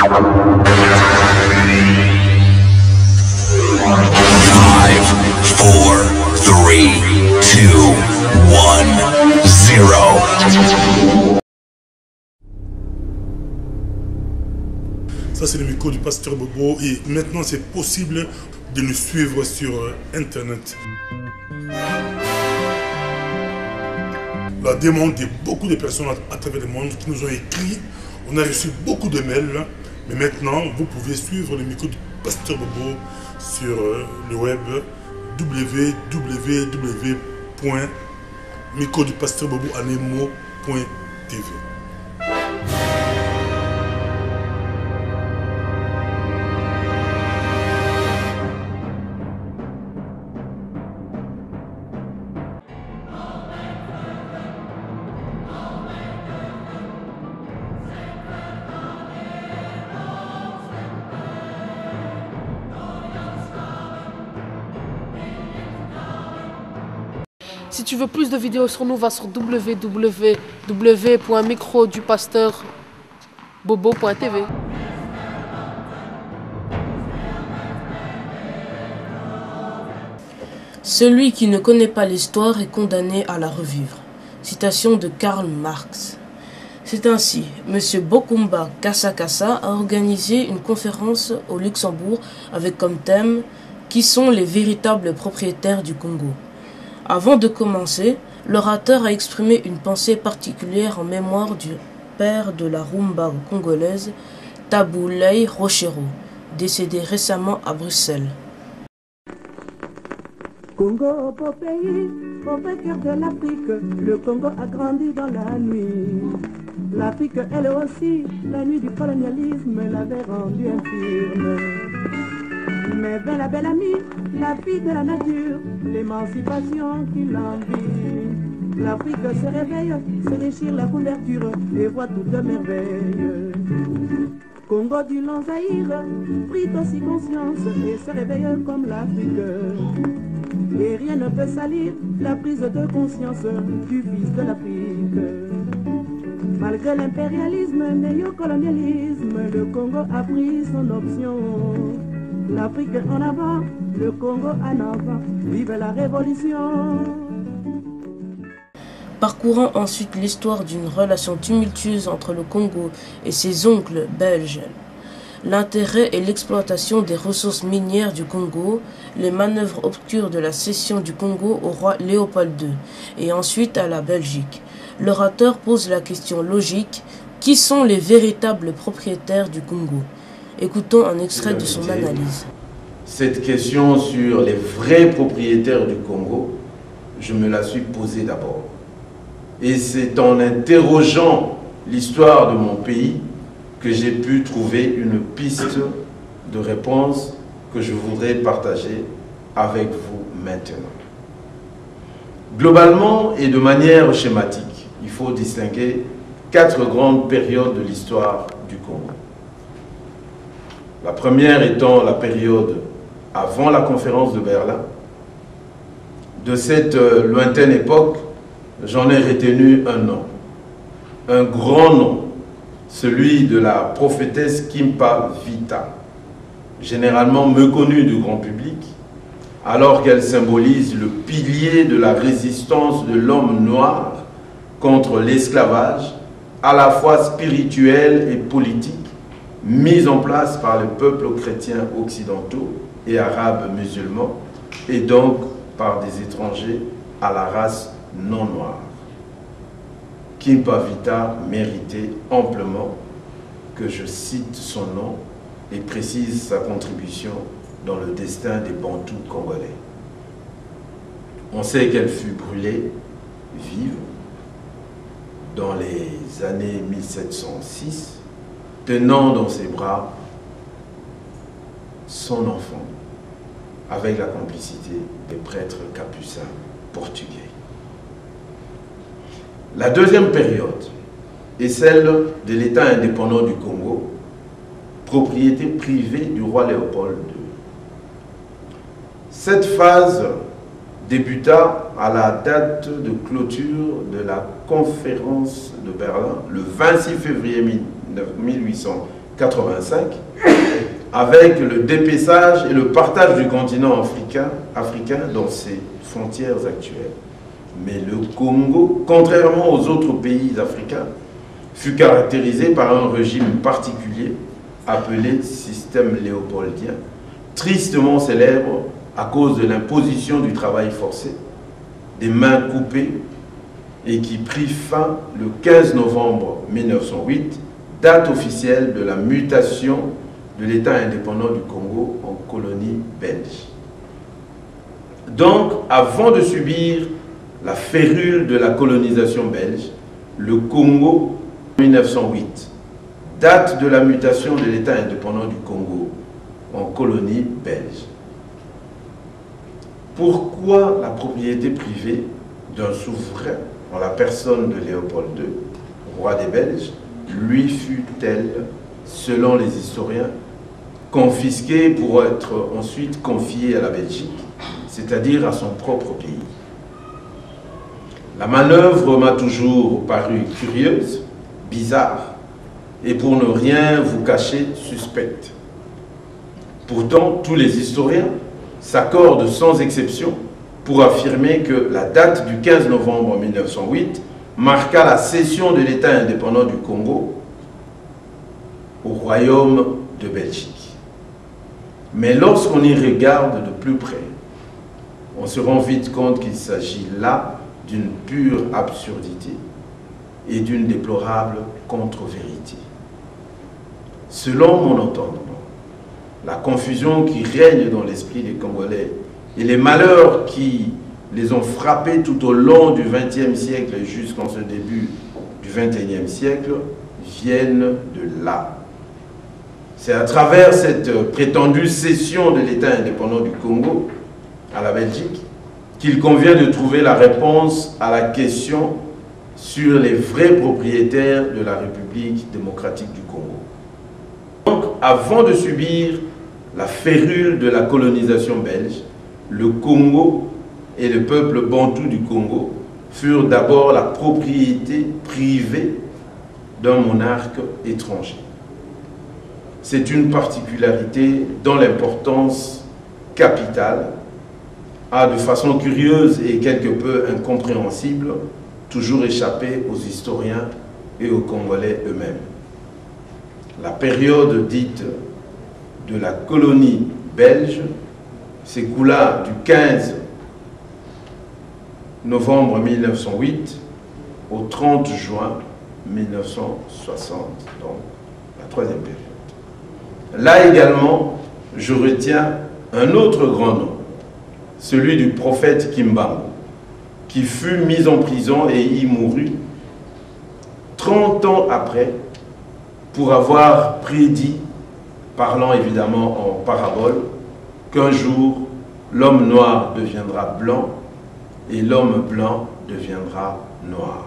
Ça, c'est le micro du pasteur Bobo et maintenant c'est possible de nous suivre sur Internet. La demande de beaucoup de personnes à travers le monde qui nous ont écrit, on a reçu beaucoup de mails, mais maintenant vous pouvez suivre le micro du pasteur Bobo sur le web www.microdupasteur-bobo-anemo.tv. Si tu veux plus de vidéos sur nous, va sur www.microdupasteur-bobo.tv. Celui qui ne connaît pas l'histoire est condamné à la revivre. Citation de Karl Marx. C'est ainsi, M. Bokumba Kassa a organisé une conférence au Luxembourg avec comme thème « Qui sont les véritables propriétaires du Congo ?» Avant de commencer, l'orateur a exprimé une pensée particulière en mémoire du père de la rumba congolaise, Taboulay Rochero, décédé récemment à Bruxelles. Congo, beau pays, au cœur de l'Afrique, le Congo a grandi dans la nuit. L'Afrique, elle aussi, la nuit du colonialisme l'avait rendue infirme. Mais vers la belle amie, la fille de la nature, l'émancipation qui l'envie. L'Afrique se réveille, se déchire la couverture et voit toute merveille. Congo du long Zaïre, prit aussi conscience et se réveille comme l'Afrique. Et rien ne peut salir la prise de conscience du fils de l'Afrique. Malgré l'impérialisme, néocolonialisme, le Congo a pris son option. L'Afrique en avant, le Congo en avant, vive la révolution. Parcourant ensuite l'histoire d'une relation tumultueuse entre le Congo et ses oncles belges, l'intérêt et l'exploitation des ressources minières du Congo, les manœuvres obscures de la cession du Congo au roi Léopold II et ensuite à la Belgique, l'orateur pose la question logique: qui sont les véritables propriétaires du Congo? Écoutons un extrait de son analyse. Cette question sur les vrais propriétaires du Congo, je me la suis posée d'abord. Et c'est en interrogeant l'histoire de mon pays que j'ai pu trouver une piste de réponse que je voudrais partager avec vous maintenant. Globalement et de manière schématique, il faut distinguer 4 grandes périodes de l'histoire du Congo. La première étant la période avant la conférence de Berlin. De cette lointaine époque, j'en ai retenu un nom, un grand nom, celui de la prophétesse Kimpa Vita, généralement méconnue du grand public, alors qu'elle symbolise le pilier de la résistance de l'homme noir contre l'esclavage, à la fois spirituel et politique, mise en place par les peuples chrétiens occidentaux et arabes musulmans, et donc par des étrangers à la race non noire. Kimpa Vita méritait amplement que je cite son nom et précise sa contribution dans le destin des Bantous congolais. On sait qu'elle fut brûlée vive dans les années 1706, tenant dans ses bras son enfant, avec la complicité des prêtres capucins portugais. La deuxième période est celle de l'État indépendant du Congo, propriété privée du roi Léopold II. Cette phase débuta à la date de clôture de la conférence de Berlin, le 26 février 1889, 1985, avec le dépaissage et le partage du continent africain dans ses frontières actuelles. Mais le Congo, contrairement aux autres pays africains, fut caractérisé par un régime particulier appelé système léopoldien, tristement célèbre à cause de l'imposition du travail forcé, des mains coupées, et qui prit fin le 15 novembre 1908, date officielle de la mutation de l'État indépendant du Congo en colonie belge. Donc, avant de subir la férule de la colonisation belge, le Congo, 1908, date de la mutation de l'État indépendant du Congo en colonie belge. Pourquoi la propriété privée d'un souverain, en la personne de Léopold II, roi des Belges, lui fut-elle, selon les historiens, confisquée pour être ensuite confiée à la Belgique, c'est-à-dire à son propre pays? La manœuvre m'a toujours paru curieuse, bizarre, et pour ne rien vous cacher, suspecte. Pourtant, tous les historiens s'accordent sans exception pour affirmer que la date du 15 novembre 1908 marqua la cession de l'État indépendant du Congo au Royaume de Belgique. Mais lorsqu'on y regarde de plus près, on se rend vite compte qu'il s'agit là d'une pure absurdité et d'une déplorable contre-vérité. Selon mon entendement, la confusion qui règne dans l'esprit des Congolais et les malheurs qui les ont frappés tout au long du XXe siècle jusqu'en ce début du XXIe siècle viennent de là. C'est à travers cette prétendue cession de l'État indépendant du Congo à la Belgique qu'il convient de trouver la réponse à la question sur les vrais propriétaires de la République démocratique du Congo. Donc, avant de subir la férule de la colonisation belge, le Congo et le peuple bantou du Congo furent d'abord la propriété privée d'un monarque étranger. C'est une particularité dont l'importance capitale a, de façon curieuse et quelque peu incompréhensible, toujours échappé aux historiens et aux Congolais eux-mêmes. La période dite de la colonie belge s'écoula du 15 novembre 1908 au 30 juin 1960, donc la troisième période. Là également, je retiens un autre grand nom, celui du prophète Kimbangu, qui fut mis en prison et y mourut 30 ans après pour avoir prédit, parlant évidemment en parabole, qu'un jour l'homme noir deviendra blanc et l'homme blanc deviendra noir.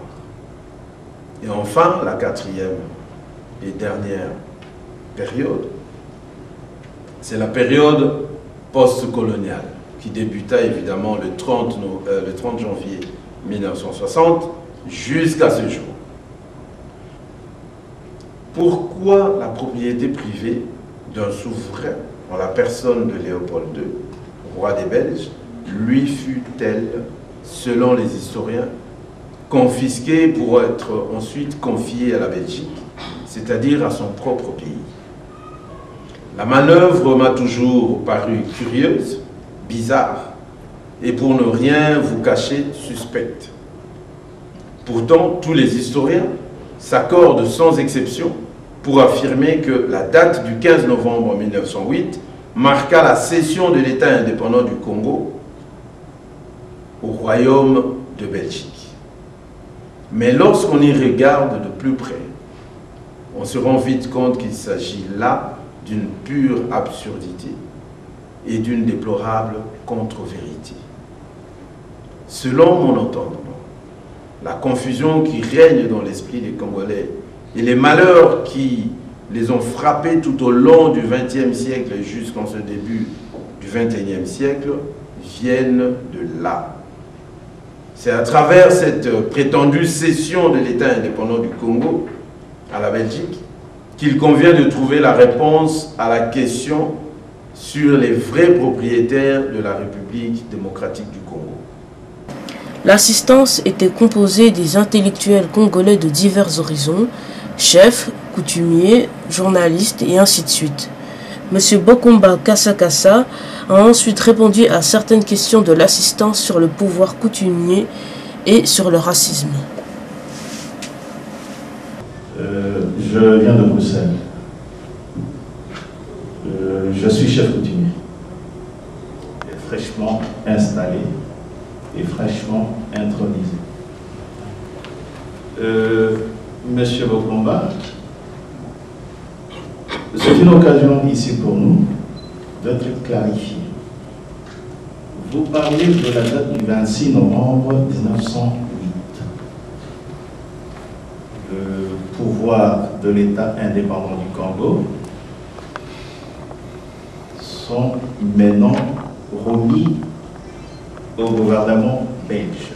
Et enfin, la quatrième et dernière période, c'est la période post-coloniale qui débuta évidemment le 30 janvier 1960 jusqu'à ce jour. Pourquoi la propriété privée d'un souverain, en la personne de Léopold II, roi des Belges, lui fut-elle, selon les historiens, confisquée pour être ensuite confiée à la Belgique, c'est-à-dire à son propre pays? La manœuvre m'a toujours paru curieuse, bizarre, et pour ne rien vous cacher, suspecte. Pourtant, tous les historiens s'accordent sans exception pour affirmer que la date du 15 novembre 1908 marqua la cession de l'État indépendant du Congo au Royaume de Belgique. Mais lorsqu'on y regarde de plus près, on se rend vite compte qu'il s'agit là d'une pure absurdité et d'une déplorable contre-vérité. Selon mon entendement, la confusion qui règne dans l'esprit des Congolais et les malheurs qui les ont frappés tout au long du XXe siècle jusqu'en ce début du XXIe siècle viennent de là. C'est à travers cette prétendue cession de l'État indépendant du Congo à la Belgique qu'il convient de trouver la réponse à la question sur les vrais propriétaires de la République démocratique du Congo. L'assistance était composée des intellectuels congolais de divers horizons, chefs, coutumiers, journalistes et ainsi de suite. M. Bokumba Kassa a ensuite répondu à certaines questions de l'assistance sur le pouvoir coutumier et sur le racisme. Je viens de Bruxelles. Je suis chef coutumier, fraîchement installé et fraîchement intronisé. Monsieur Bokumba, c'est une occasion ici pour nous d'être clarifié. Vous parlez de la date du 26 novembre 1908. Le pouvoir de l'État indépendant du Congo sont maintenant remis au gouvernement belge,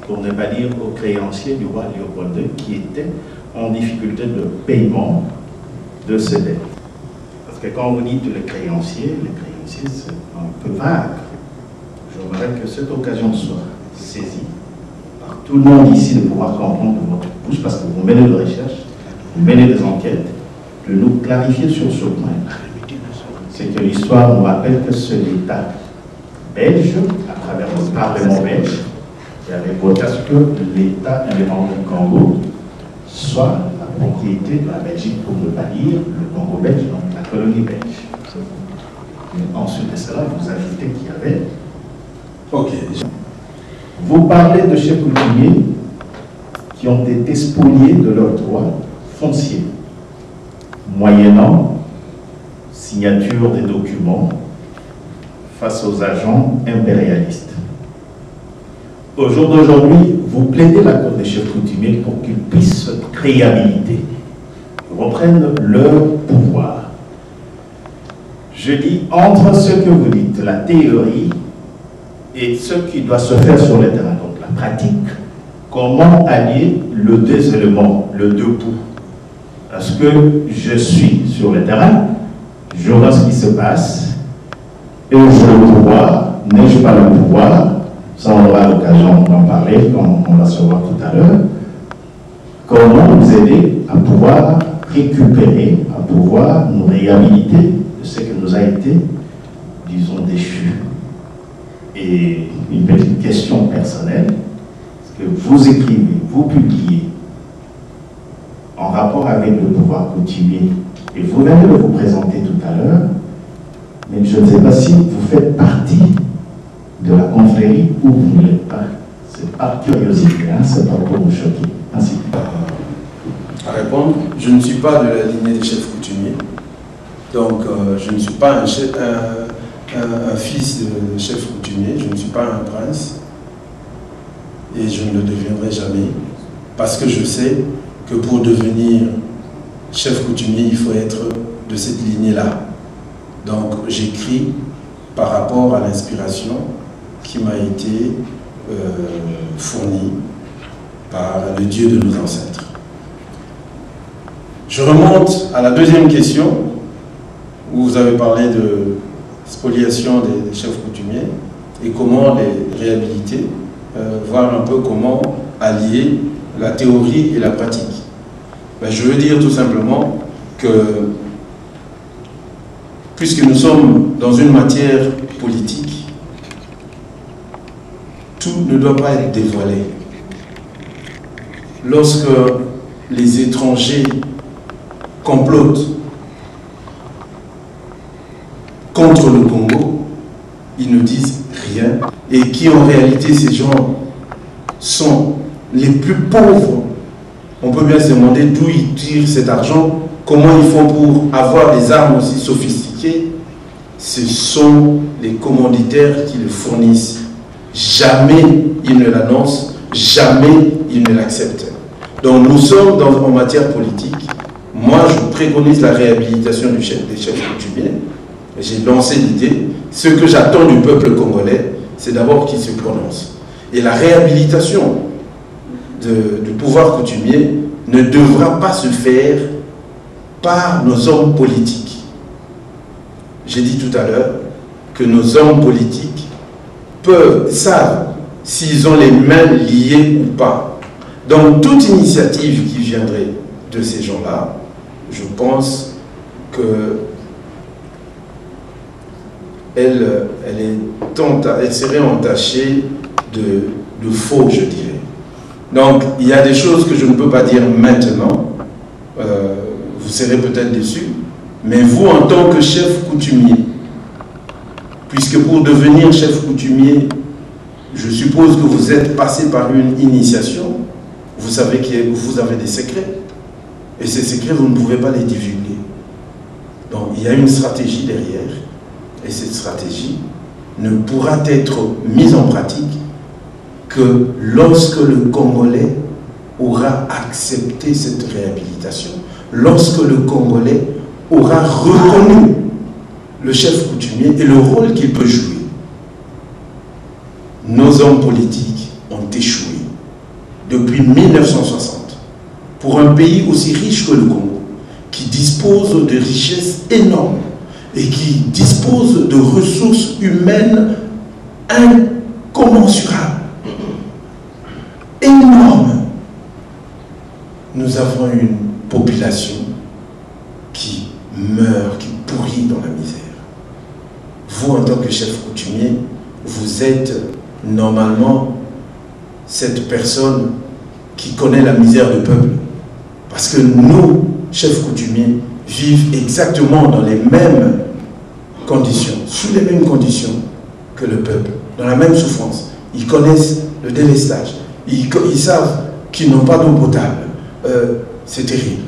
pour ne pas dire aux créanciers du roi Léopold II qui étaient en difficulté de paiement de ces dettes. Parce que quand vous dites les créanciers c'est un peu vague. J'aimerais que cette occasion soit saisie par tout le monde ici de pouvoir comprendre de votre bouche, parce que vous menez des recherches, vous menez des enquêtes, de nous clarifier sur ce point. C'est que l'histoire nous rappelle que c'est l'État belge, à travers le Parlement belge, qui avait voté à ce que l'État indépendant du Congo soit la propriété de la Belgique, pour ne pas dire le Congo belge, donc la colonie belge. Mais ensuite de cela, vous ajoutez qu'il y avait... Ok. Vous parlez de chefs coutumiers qui ont été spoliés de leurs droits fonciers, moyennant signature des documents face aux agents impérialistes. Au jour d'aujourd'hui, vous plaidez la cause des chefs coutumiers pour qu'ils puissent se réhabiliter, reprennent leur pouvoir. Je dis, entre ce que vous dites, la théorie, et ce qui doit se faire sur le terrain, donc la pratique, comment allier les deux éléments, le deux bouts? Parce que je suis sur le terrain, je vois ce qui se passe, et je le pouvoir, n'ai-je pas le pouvoir, ça on aura l'occasion d'en parler quand on va se voir tout à l'heure, comment vous aider à pouvoir récupérer, à pouvoir nous réhabiliter de ce qui nous a été, disons, déchu. Et une petite question personnelle, ce que vous écrivez, vous publiez en rapport avec le pouvoir coutumier, et vous venez de vous présenter tout à l'heure, mais je ne sais pas si vous faites partie de la confrérie ou vous ne l'êtes pas. C'est par curiosité, hein, c'est pas pour vous choquer. Ainsi. À répondre, je ne suis pas de la lignée des chefs coutumiers, donc je ne suis pas un fils de chef coutumier, je ne suis pas un prince, et je ne le deviendrai jamais, parce que je sais que pour devenir chef coutumier, il faut être de cette lignée-là. Donc j'écris par rapport à l'inspiration qui m'a été fournie par le Dieu de nos ancêtres. Je remonte à la deuxième question, où vous avez parlé de spoliation des chefs coutumiers et comment les réhabiliter, voir un peu comment allier la théorie et la pratique. Ben, je veux dire tout simplement que puisque nous sommes dans une matière politique, tout ne doit pas être dévoilé. Lorsque les étrangers complotent contre le Congo, ils ne disent rien. Et qui en réalité, ces gens sont les plus pauvres. On peut bien se demander d'où ils tirent cet argent, comment ils font pour avoir des armes aussi sophistiquées. Ce sont les commanditaires qui le fournissent. Jamais ils ne l'annoncent, jamais ils ne l'acceptent. Donc nous sommes en matière politique. Moi, je préconise la réhabilitation des chefs coutumiers. J'ai lancé l'idée. Ce que j'attends du peuple congolais, c'est d'abord qu'il se prononce. Et la réhabilitation du pouvoir coutumier ne devra pas se faire par nos hommes politiques. J'ai dit tout à l'heure que nos hommes politiques savent s'ils ont les mains liées ou pas. Donc toute initiative qui viendrait de ces gens-là, je pense qu'elle serait entachée de faux, je dirais. Donc il y a des choses que je ne peux pas dire maintenant, vous serez peut-être déçus, mais vous en tant que chef coutumier, puisque pour devenir chef coutumier, je suppose que vous êtes passé par une initiation, vous savez que vous avez des secrets, et ces secrets, vous ne pouvez pas les divulguer. Donc, il y a une stratégie derrière, et cette stratégie ne pourra être mise en pratique que lorsque le Congolais aura accepté cette réhabilitation, lorsque le Congolais aura reconnu le chef coutumier et le rôle qu'il peut jouer. Nos hommes politiques ont échoué depuis 1960. Pour un pays aussi riche que le Congo, qui dispose de richesses énormes et qui dispose de ressources humaines incommensurables, énormes, nous avons une population qui meurt, qui pourrit dans la misère. Vous, en tant que chef coutumier, vous êtes normalement cette personne qui connaît la misère du peuple. Parce que nos chefs coutumiers vivent exactement dans les mêmes conditions, sous les mêmes conditions que le peuple, dans la même souffrance. Ils connaissent le délestage, ils savent qu'ils n'ont pas d'eau potable. C'est terrible.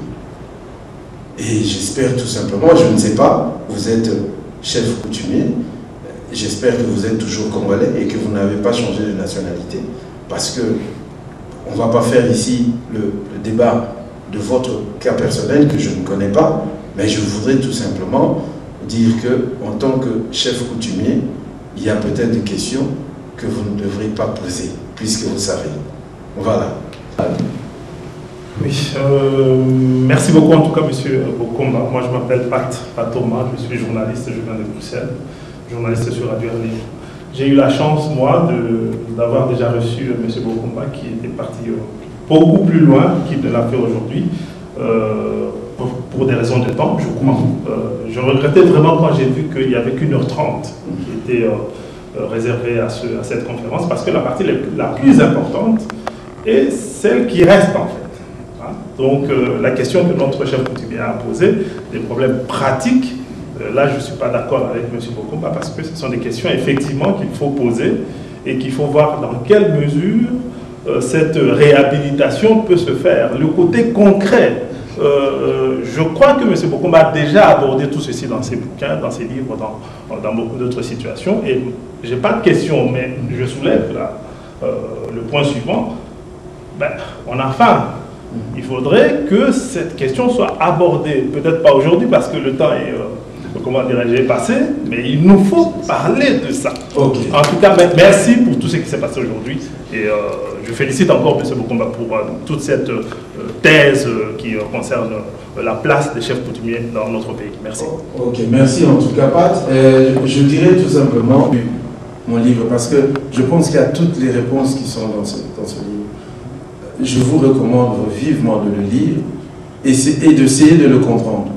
Et j'espère tout simplement, je ne sais pas, vous êtes chef coutumier, j'espère que vous êtes toujours congolais et que vous n'avez pas changé de nationalité, parce que on ne va pas faire ici le débat de votre cas personnel que je ne connais pas, mais je voudrais tout simplement dire que, en tant que chef coutumier, il y a peut-être des questions que vous ne devrez pas poser, puisque vous savez. Voilà. Oui, merci beaucoup en tout cas, monsieur Bokomba. Moi, je m'appelle Pat Thomas, je suis journaliste, je viens de Bruxelles, journaliste sur Radio RDI. J'ai eu la chance, moi, d'avoir déjà reçu monsieur Bokomba, qui était parti beaucoup plus loin qu'il ne l'a fait aujourd'hui, pour des raisons de temps, je crois. Je regrettais vraiment quand j'ai vu qu'il n'y avait qu'1h30 qui était réservée à cette conférence, parce que la partie la plus importante est celle qui reste en fait. Donc la question que notre chef coutumier a posée, des problèmes pratiques, là je ne suis pas d'accord avec M. Bokomba, parce que ce sont des questions effectivement qu'il faut poser et qu'il faut voir dans quelle mesure cette réhabilitation peut se faire. Le côté concret, je crois que M. Bokomba a déjà abordé tout ceci dans ses bouquins, dans ses livres, dans beaucoup d'autres situations, et je n'ai pas de question, mais je soulève là, le point suivant. On a faim. Il faudrait que cette question soit abordée, peut-être pas aujourd'hui parce que le temps est, comment dirais-je, passé, mais il nous faut parler de ça. Okay. En tout cas, merci pour tout ce qui s'est passé aujourd'hui et je félicite encore M. Bokomba pour toute cette thèse qui concerne la place des chefs coutumiers dans notre pays. Merci. Ok, merci en tout cas, Pat. Je dirais tout simplement mon livre parce que je pense qu'il y a toutes les réponses qui sont dans ce livre. Je vous recommande vivement de le lire et d'essayer de le comprendre.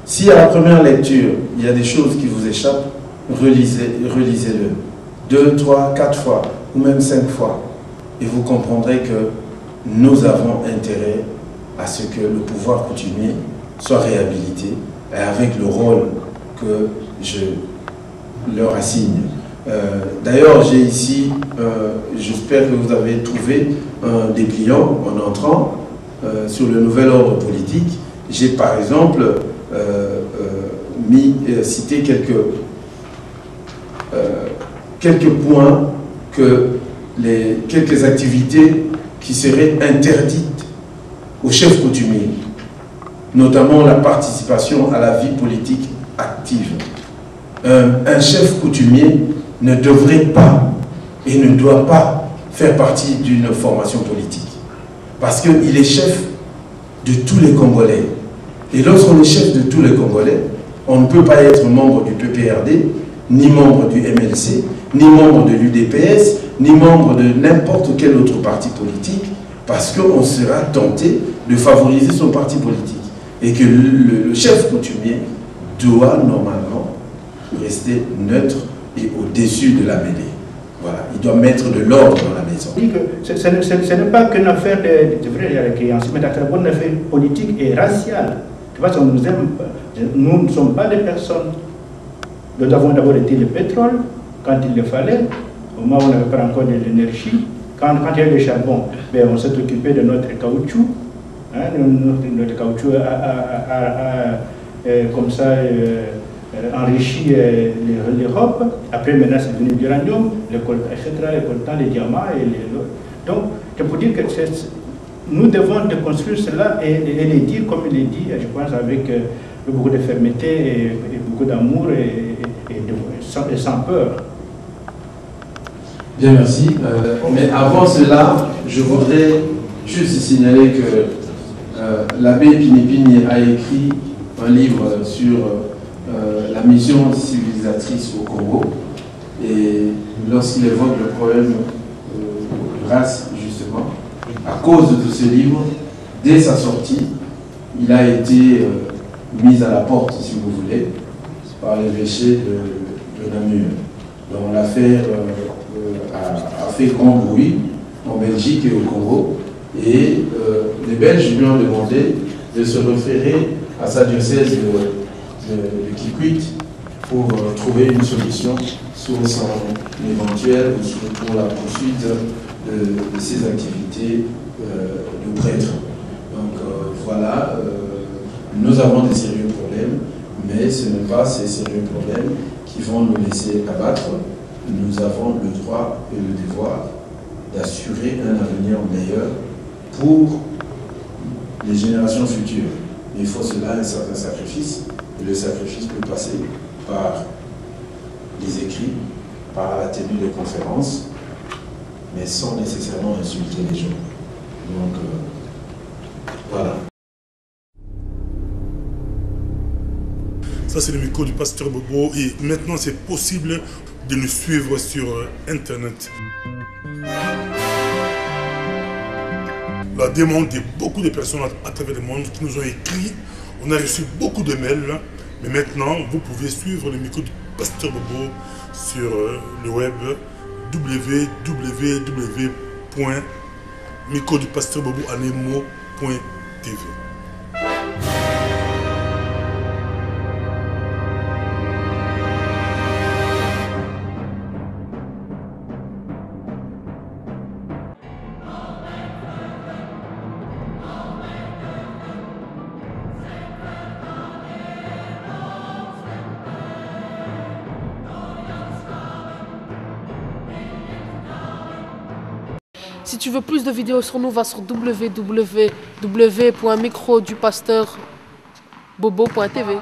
Si à la première lecture, il y a des choses qui vous échappent, relisez-le 2, 3, 4 fois, ou même 5 fois. Et vous comprendrez que nous avons intérêt à ce que le pouvoir coutumier soit réhabilité et avec le rôle que je leur assigne. D'ailleurs, j'ai ici, j'espère que vous avez trouvé un dépliant en entrant sur le nouvel ordre politique. J'ai par exemple cité quelques points, quelques activités qui seraient interdites aux chefs coutumiers, notamment la participation à la vie politique active. Un chef coutumier ne devrait pas et ne doit pas faire partie d'une formation politique. Parce qu'il est chef de tous les Congolais. Et lorsqu'on est chef de tous les Congolais, on ne peut pas être membre du PPRD, ni membre du MLC, ni membre de l'UDPS, ni membre de n'importe quel autre parti politique, parce qu'on sera tenté de favoriser son parti politique. Et que le chef coutumier doit normalement rester neutre et au-dessus de la mêlée. Voilà, il doit mettre de l'ordre dans la maison. Ce n'est pas qu'une affaire mais une affaire politique et raciale. Tu vois, on nous aime pas. Nous ne sommes pas des personnes. Nous avons d'abord été le pétrole quand il le fallait, au moment où on n'avait pas encore de l'énergie. Quand il y a le charbon, ben, on s'est occupé de notre caoutchouc. Hein, notre caoutchouc comme ça enrichi l'Europe. Après, maintenant, c'est devenu l'uranium, le coltan, etc., le coltan, les diamants. Donc, c'est pour dire que nous devons déconstruire cela et les dire comme il est dit, je pense, avec beaucoup de fermeté et beaucoup d'amour et sans peur. Bien, merci. Mais avant cela, je voudrais juste signaler que l'abbé Pinipini a écrit un livre sur la mission civilisatrice au Congo. Et lorsqu'il évoque le problème de race, justement, à cause de ce livre, dès sa sortie, il a été mis à la porte, si vous voulez, par l'évêché de Namur. Donc l'affaire a fait grand bruit en Belgique et au Congo. Et les Belges lui ont demandé de se référer à sa diocèse de Kikwit pour trouver une solution sur son éventuel ou pour la poursuite de ses activités de prêtre. Donc voilà, nous avons des sérieux problèmes, mais ce n'est pas ces sérieux problèmes qui vont nous laisser abattre. Nous avons le droit et le devoir d'assurer un avenir meilleur pour les générations futures. Il faut cela un certain sacrifice, et le sacrifice peut passer par les écrits, par la tenue de conférences, mais sans nécessairement insulter les gens. Donc, voilà. Ça, c'est le micro du pasteur Bobo, et maintenant, c'est possible de nous suivre sur Internet. La demande de beaucoup de personnes à travers le monde qui nous ont écrit. On a reçu beaucoup de mails, mais maintenant, vous pouvez suivre le micro du pasteur Bobo sur le web www.microdupasteur-bobo.tv. Si tu veux plus de vidéos sur nous, va sur www.microdupasteur-bobo.tv.